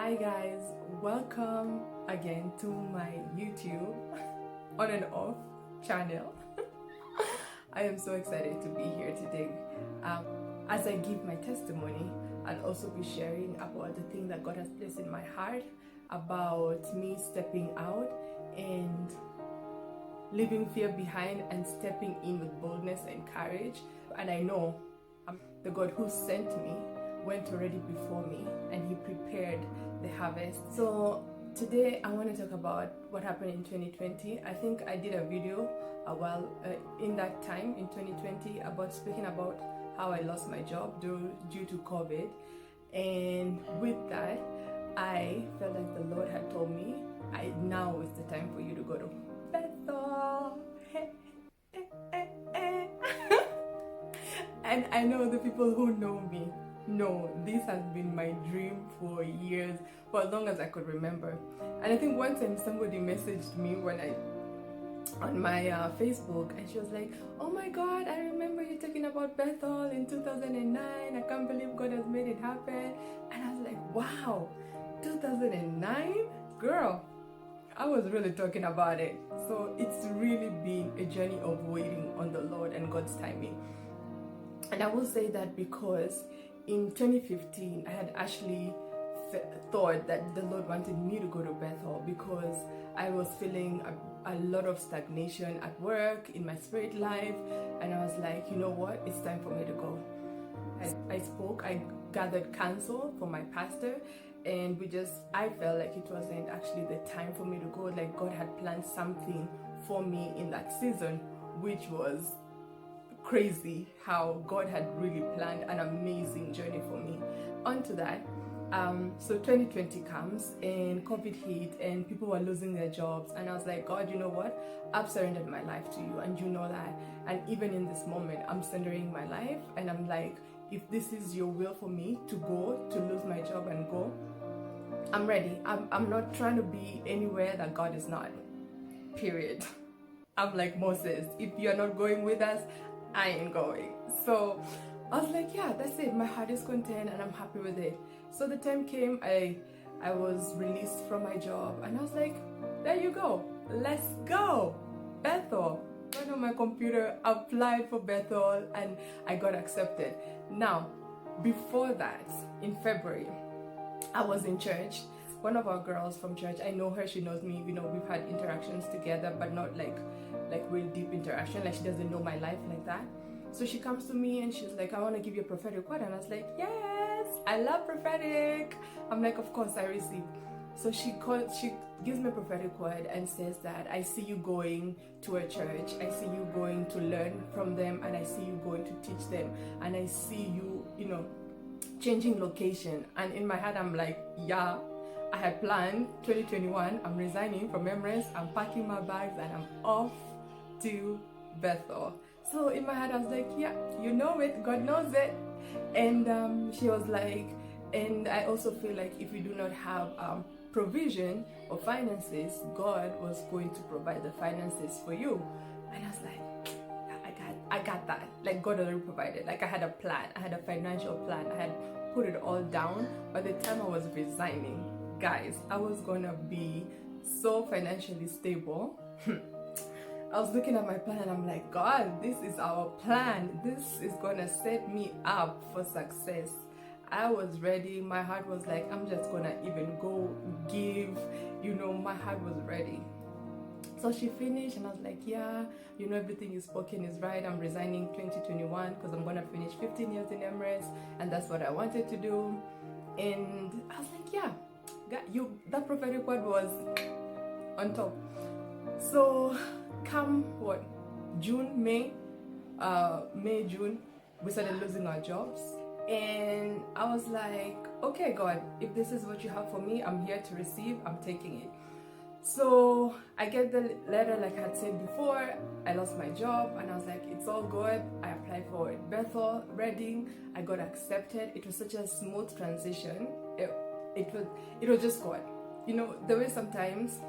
Hi guys, welcome again to my YouTube on and off channel. I am so excited to be here today. As I give my testimony, I'll also be sharing about the thing that God has placed in my heart about me stepping out and leaving fear behind and stepping in with boldness and courage. And I know the God who sent me went already before me and he prepared the harvest. So today I want to talk about what happened in 2020. I think I did a video in that time in 2020 about speaking about how I lost my job due to COVID. And with that, I felt like the Lord had told me, now is the time for you to go to Bethel. And I know the people who know me know this has been my dream for years, for as long as I could remember. And I think one time somebody messaged me on my Facebook, and she was like, "Oh my God, I remember you talking about Bethel in 2009. I can't believe God has made it happen." And I was like, wow, 2009? Girl, I was really talking about it. So it's really been a journey of waiting on the Lord and God's timing. And I will say that because in 2015, I had actually thought that the Lord wanted me to go to Bethel because I was feeling a lot of stagnation at work, in my spirit life, and I was like, you know what, it's time for me to go. I gathered counsel from my pastor, and I felt like it wasn't actually the time for me to go. Like God had planned something for me in that season, which was crazy how God had really planned an amazing journey for me. Onto that, so 2020 comes and COVID hit and people were losing their jobs, and I was like, God, you know what, I've surrendered my life to you and you know that, and even in this moment I'm surrendering my life, and I'm like, if this is your will for me to go, to lose my job and go, I'm ready. I'm not trying to be anywhere that God is not, period. I'm like Moses, if you're not going with us, I ain't going. So I was like, yeah, that's it. My heart is content and I'm happy with it. So the time came, I was released from my job, and I was like, there you go, let's go, Bethel. Went on my computer, applied for Bethel, and I got accepted. Now, before that, in February, I was in church. One of our girls from church, I know her, she knows me, we've had interactions together, but not like real deep interaction, like she doesn't know my life like that. So she comes to me and she's like, I want to give you a prophetic word, and I was like, yes, I love prophetic. I'm like, of course I receive. So she gives me a prophetic word and says that I see you going to a church, I see you going to learn from them, and I see you going to teach them, and I see you, changing location. And in my head I'm like, yeah, I had planned 2021, I'm resigning from Emirates, I'm packing my bags, and I'm off to Bethel. So in my head I was like, yeah, you know it, God knows it. And she was like, and I also feel like if you do not have provision or finances, God was going to provide the finances for you. And I was like, I got that. Like God already provided. Like I had a plan, I had a financial plan, I had put it all down. By the time I was resigning, guys, I was gonna be so financially stable. I was looking at my plan and I'm like, God, this is our plan. This is gonna set me up for success. I was ready. My heart was like, I'm just gonna even go give, my heart was ready. So she finished and I was like, yeah, everything you spoken is right. I'm resigning 2021 because I'm gonna finish 15 years in Emirates, and that's what I wanted to do. And I was like, yeah, that prophetic word was on top. So come June, June, we started losing our jobs, and I was like, okay, God, if this is what you have for me, I'm here to receive, I'm taking it. So I get the letter, like I had said before, I lost my job, and I was like, it's all good. I applied for Bethel, Reading, I got accepted. It was such a smooth transition. It was just God. The way sometimes,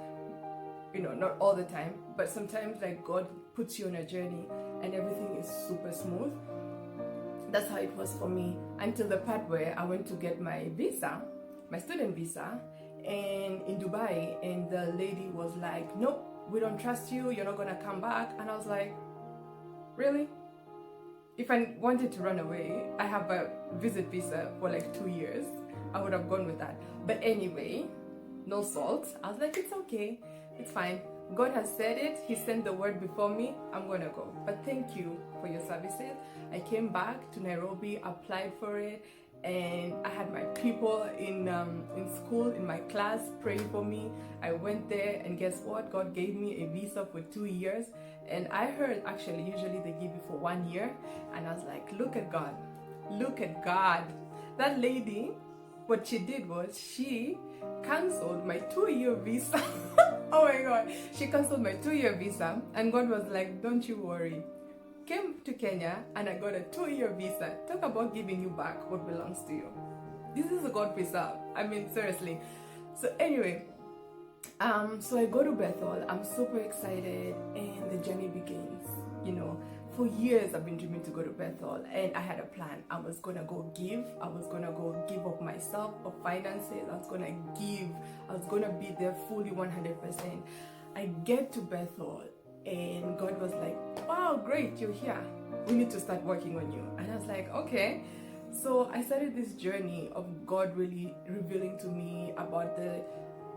not all the time, but sometimes like God puts you on a journey and everything is super smooth. That's how it was for me, until the part where I went to get my visa my student visa and in Dubai, and the lady was like, nope, we don't trust you, you're not gonna come back. And I was like, really? If I wanted to run away, I have a visit visa for like 2 years, I would have gone with that. But anyway, no salt. I was like, it's okay, it's fine. God has said it, he sent the word before me, I'm gonna go. But thank you for your services. I came back to Nairobi, applied for it, and I had my people in school, in my class, praying for me. I went there, and guess what? God gave me a visa for 2 years. And I heard, actually, usually they give you for 1 year. And I was like, look at God. Look at God. That lady, what she did was she canceled my 2-year visa. Oh my God. She canceled my 2-year visa. And God was like, don't you worry. Came to Kenya and I got a 2-year visa. Talk about giving you back what belongs to you. This is a God preserve. I mean, seriously. So anyway, so I go to Bethel. I'm super excited, and the journey begins. You know, for years I've been dreaming to go to Bethel, and I had a plan. I was gonna go give. I was gonna go give of myself, of finances. I was gonna give. I was gonna be there fully 100%. I get to Bethel, and God was like, wow, great, you're here. We need to start working on you. And I was like, okay. So I started this journey of God really revealing to me about the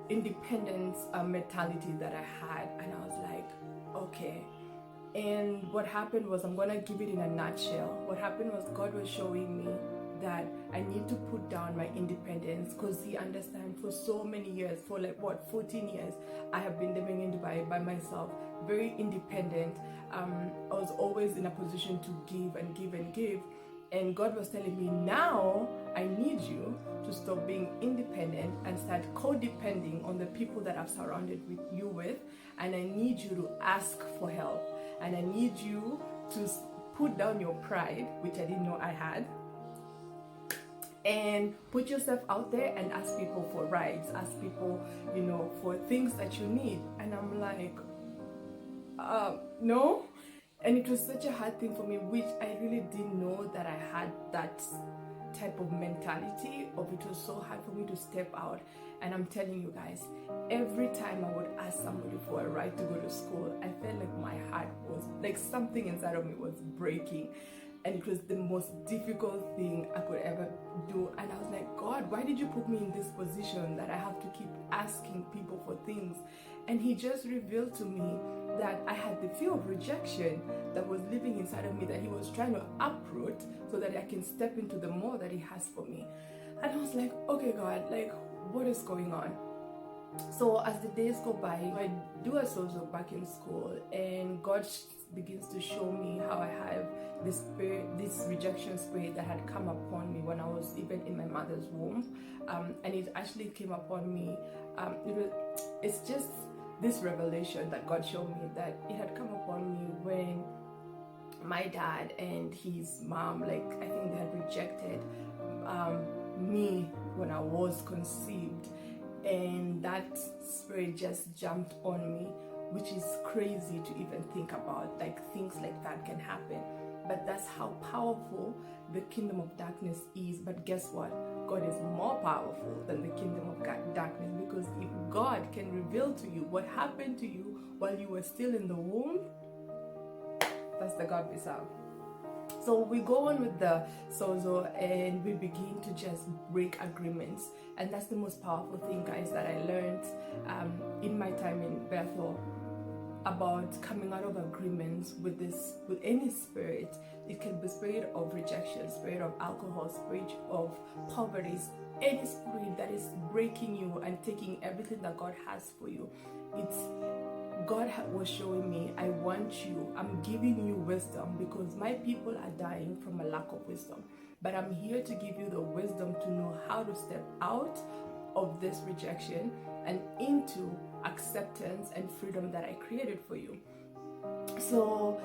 independence mentality that I had. And I was like, okay. And what happened was, I'm gonna give it in a nutshell. What happened was, God was showing me that I need to put down my independence, because he understands for so many years, for like 14 years, I have been living in Dubai by myself, very independent. I was always in a position to give and give and give. And God was telling me, now I need you to stop being independent and start codepending on the people that I've surrounded you with. And I need you to ask for help. And I need you to put down your pride, which I didn't know I had, and put yourself out there and ask people for rides, ask people, you know, for things that you need. And I'm like, no. And it was such a hard thing for me, which I really didn't know that I had that type of mentality of, it was so hard for me to step out. And I'm telling you guys, every time I would ask somebody for a ride to go to school, I felt like my heart was, like something inside of me was breaking. And it was the most difficult thing I could ever do. And I was like, God, why did you put me in this position that I have to keep asking people for things? And he just revealed to me that I had the fear of rejection that was living inside of me, that he was trying to uproot so that I can step into the more that he has for me. And I was like, okay, God, like, what is going on? So as the days go by, I do a sozo back in school, and God begins to show me how I have this spirit, this rejection spirit that had come upon me when I was even in my mother's womb, and it actually came upon me. It's just this revelation that God showed me, that it had come upon me when my dad and his mom, like, I think they had rejected me when I was conceived. And that spirit just jumped on me, which is crazy to even think about. Like, things like that can happen. But that's how powerful the kingdom of darkness is. But guess what? God is more powerful than the kingdom of darkness, because if God can reveal to you what happened to you while you were still in the womb, that's the God we serve. So we go on with the sozo, and we begin to just break agreements. And that's the most powerful thing, guys, that I learned in my time in Bethel, about coming out of agreements with any spirit. It can be spirit of rejection, spirit of alcohol, spirit of poverty, any spirit that is breaking you and taking everything that God has for you. God was showing me, I'm giving you wisdom, because my people are dying from a lack of wisdom. But I'm here to give you the wisdom to know how to step out of this rejection and into acceptance and freedom that I created for you. So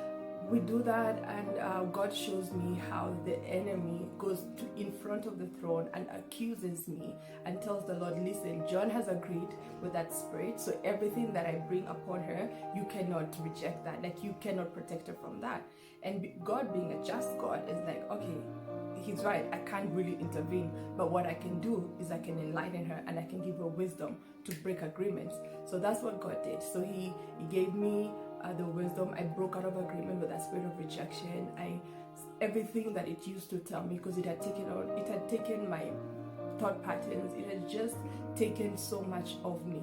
we do that, and God shows me how the enemy goes in front of the throne and accuses me and tells the Lord, listen, Joan has agreed with that spirit, so everything that I bring upon her, you cannot reject that, like, you cannot protect her from that. And God, being a just God, is like, okay, he's right, I can't really intervene, but what I can do is I can enlighten her and I can give her wisdom to break agreements. So that's what God did. So he gave me the wisdom. I broke out of agreement with that spirit of rejection. Everything that it used to tell me, because it had taken my thought patterns, it had just taken so much of me.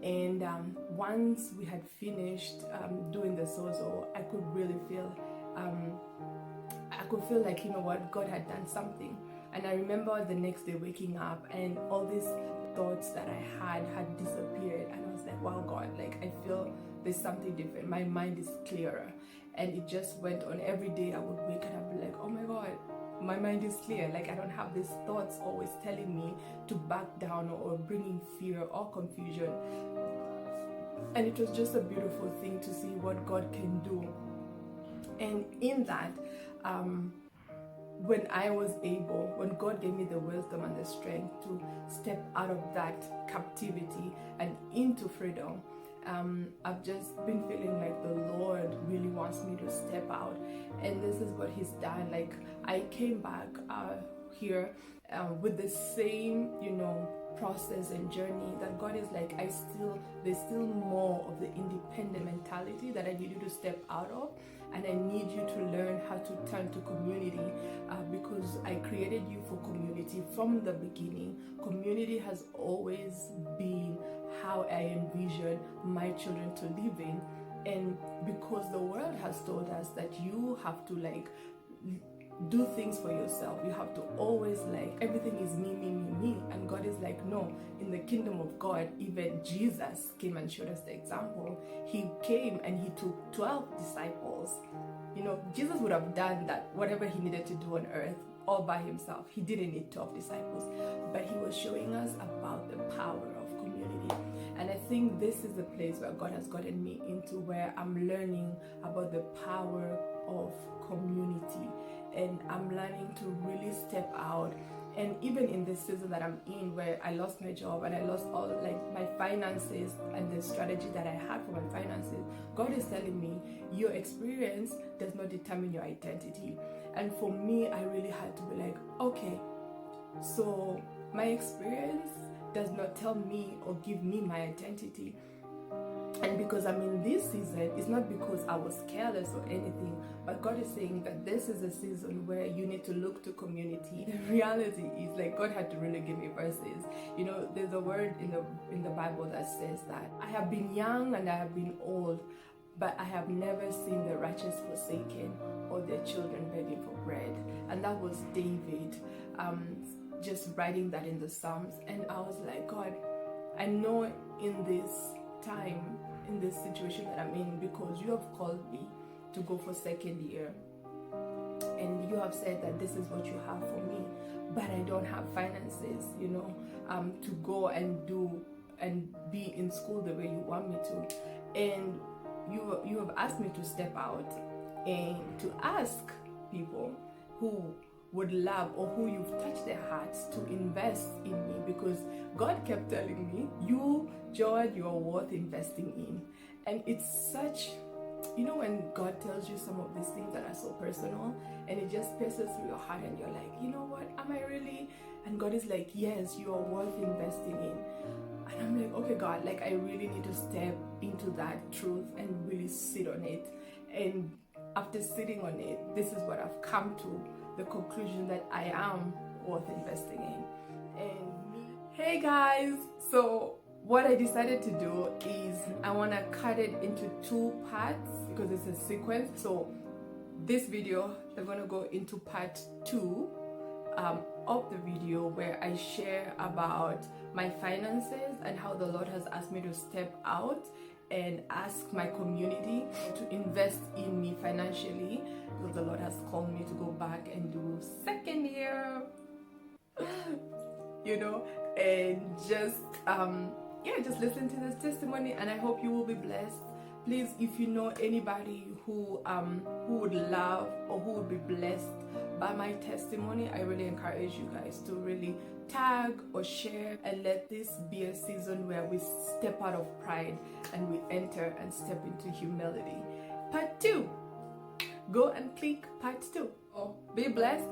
And once we had finished doing the sozo, I could really feel like, you know what, God had done something. And I remember the next day waking up and all these thoughts that I had disappeared, and I was like, wow, God, like I feel there's something different. My mind is clearer. And it just went on. Every day I would wake and I'd be like, oh my God, my mind is clear. Like I don't have these thoughts always telling me to back down or bringing fear or confusion. And it was just a beautiful thing to see what God can do. And in that, when God gave me the wisdom and the strength to step out of that captivity and into freedom, I've just been feeling like the Lord really wants me to step out. And this is what he's done. Like I came back here with the same, process and journey that God is like, there's still more of the independent mentality that I need you to step out of. And I need you to learn how to turn to community because I created you for community from the beginning. Community has always been how I envision my children to live in. And because the world has told us that you have to do things for yourself, you have to always everything is me. And God is like, no, in the kingdom of God, even Jesus came and showed us the example. He came and he took 12 disciples. Jesus would have done that, whatever he needed to do on earth all by himself. He didn't need 12 disciples, but he was showing us about the power of community. And I think this is the place where God has gotten me into, where I'm learning about the power of community, and I'm learning to really step out. And even in this season that I'm in, where I lost my job and I lost all my finances and the strategy that I had for my finances, God is telling me your experience does not determine your identity. And for me, I really had to be like, okay, so my experience does not tell me or give me my identity. And because I'm in this season, it's not because I was careless or anything, but God is saying that this is a season where you need to look to community. The reality is, God had to really give me verses. There's a word in the Bible that says that I have been young and I have been old, but I have never seen the righteous forsaken or their children begging for bread. And that was David just writing that in the Psalms. And I was like, God, I know in this time, in this situation that I'm in, because you have called me to go for second year and you have said that this is what you have for me, but I don't have finances, to go and do and be in school the way you want me to. And you have asked me to step out and to ask people who would love or who you've touched their hearts to invest in me, because God kept telling me, you, Joan, you are worth investing in. And it's such, when God tells you some of these things that are so personal and it just passes through your heart and you're like, you know what, am I really? And God is like, yes, you are worth investing in. And I'm like, okay, God, I really need to step into that truth and really sit on it. And after sitting on it, this is what I've come to, the conclusion that I am worth investing in. Hey guys, so what I decided to do is I want to cut it into 2 parts because it's a sequence. So this video, they're going to go into part 2 of the video, where I share about my finances and how the Lord has asked me to step out and ask my community to invest in me financially, because the Lord has called me to go back and do second year, and just just listen to this testimony, and I hope you will be blessed. Please, if you know anybody who would love or who would be blessed by my testimony, I really encourage you guys to really tag or share, and let this be a season where we step out of pride and we enter and step into humility. Part 2. Go and click part 2. Be blessed